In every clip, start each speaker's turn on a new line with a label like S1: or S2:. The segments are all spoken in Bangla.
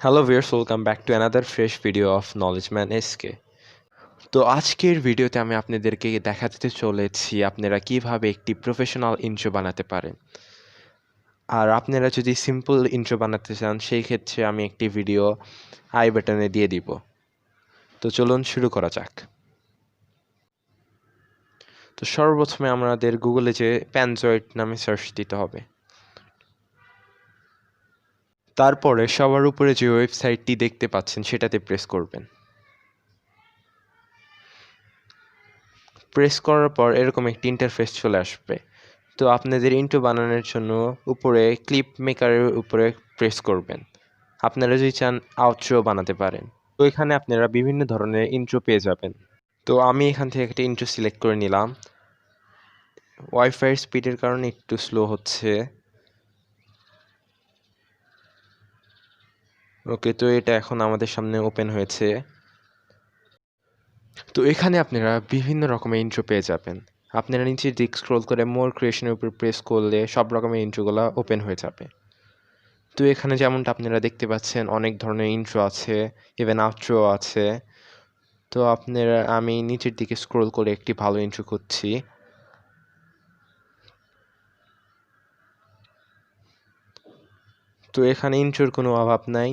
S1: Hello viewers, welcome back to another fresh video of knowledge man SK. তো আজকের ভিডিওতে আমি আপনাদেরকে দেখাতে চলেছি আপনারা কিভাবে একটি প্রফেশনাল ইন্ট্রো বানাতে পারেন। আর আপনারা যদি সিম্পল ইন্ট্রো বানাতে চান সেই ক্ষেত্রে আমি একটি ভিডিও আই বাটনে দিয়ে দিব। তো চলুন শুরু করা যাক। তো সর্বপ্রথমে আমাদের গুগলে যে প্যানজয়েড নামে সার্চ দিতে হবে। তারপরে সবার উপরে যে ওয়েবসাইটটি দেখতে পাচ্ছেন সেটাতে প্রেস করবেন। প্রেস করার পর এরকম একটি ইন্টারফেস চলে আসবে। তো আপনাদের ইন্ট্রো বানানোর জন্য উপরে ক্লিপ মেকারের উপরে প্রেস করবেন। আপনারা যদি চান আউট্রো বানাতে পারেন। তো এখানে আপনারা বিভিন্ন ধরনের ইন্ট্রো পেয়ে যাবেন। তো আমি এখান থেকে একটা ইন্ট্রো সিলেক্ট করে নিলাম। ওয়াইফাইয়ের স্পিডের কারণে একটু স্লো হচ্ছে। ওকে, তো এটা এখন আমাদের সামনে ওপেন হয়েছে। তো এখানে আপনারা বিভিন্ন রকমের ইন্ট্রো পেয়ে যাবেন। আপনারা নিচের দিক স্ক্রল করে মোর ক্রিয়েশনের উপর প্রেস করলে সব রকমের ইন্ট্রোগুলো ওপেন হয়ে যাবে। তো এখানে যেমনটা আপনারা দেখতে পাচ্ছেন অনেক ধরনের ইন্ট্রো আছে, ইভেন আউট্রো আছে। তো আমি নিচের দিকে স্ক্রল করে একটি ভালো ইন্ট্রো খুঁজছি। তো এখানে ইন্ট্রোর কোনো অভাব নাই।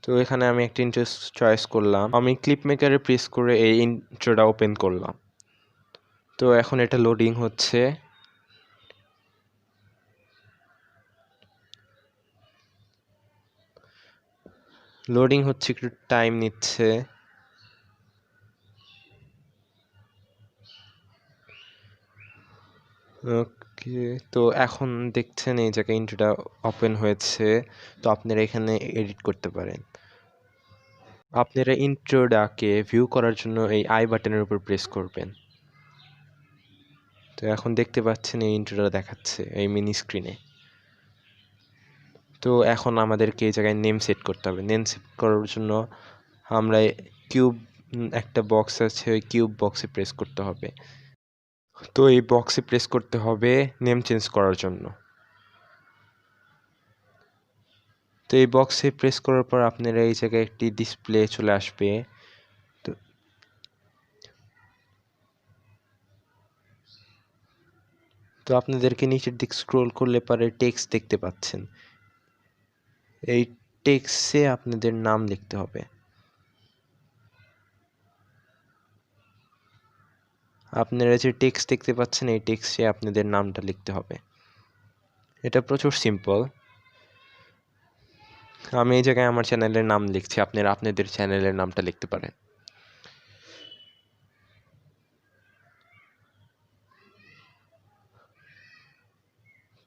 S1: তো এখানে আমি একটা ইন্ট্রো চয়েস করলাম। আমি ক্লিপ মেকারে প্রেস করে এই ইন্ট্রোটা ওপেন করলাম। তো এখন এটা লোডিং হচ্ছে। লোডিং হচ্ছে, একটু টাইম নিচ্ছে। ওকে, তো এখন দেখছেন এই জায়গায় ইন্ট্রোটা ওপেন হয়েছে। তো আপনারা এখানে এডিট করতে পারেন। আপনারা ইন্ট্রোটাকে ভিউ করার জন্য এই আই বাটনের উপর প্রেস করবেন। তো এখন দেখতে পাচ্ছেন এই ইন্ট্রোটা দেখাচ্ছে এই মিনি স্ক্রিনে। তো এখন আমাদেরকে এই জায়গায় নেম সেট করতে হবে। নেম সেট করার জন্য আমরা কিউব একটা বক্স আছে, ওই কিউব বক্সে প্রেস করতে হবে। তো এই বক্সে প্রেস করতে হবে নেম চেঞ্জ করার জন্য। তো এই বক্সে প্রেস করার পর আপনারা এই জায়গায় একটি ডিসপ্লে চলে আসবে। তো আপনাদেরকে নিচের দিক স্ক্রোল করলে পরে টেক্সট দেখতে পাচ্ছেন। এই টেক্সটে আপনাদের নাম লিখতে হবে। আপনারা যে টেক্সট দেখতে পাচ্ছেন এই টেক্সটে আপনাদের নামটা লিখতে হবে। এটা প্রচুর সিম্পল। আমি এই জায়গায় আমার চ্যানেলের নাম লিখছি, আপনারা আপনাদের চ্যানেলের নামটা লিখতে পারেন।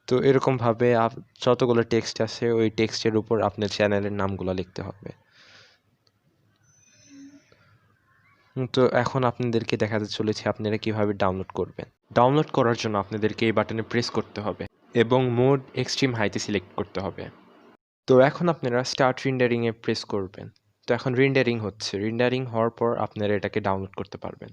S1: তো এরকমভাবে যতগুলো টেক্সট আছে ওই টেক্সটের উপর আপনার চ্যানেলের নামগুলো লিখতে হবে। তো এখন আপনাদেরকে দেখাতে চলেছি আপনারা কিভাবে ডাউনলোড করবেন। ডাউনলোড করার জন্য আপনাদেরকে এই বাটনে প্রেস করতে হবে এবং মোড এক্সট্রিম হাইতে সিলেক্ট করতে হবে। তো এখন আপনারা স্টার্ট রেন্ডারিংয়ে প্রেস করবেন। তো এখন রেন্ডারিং হচ্ছে। রেন্ডারিং হওয়ার পর আপনারা এটাকে ডাউনলোড করতে পারবেন।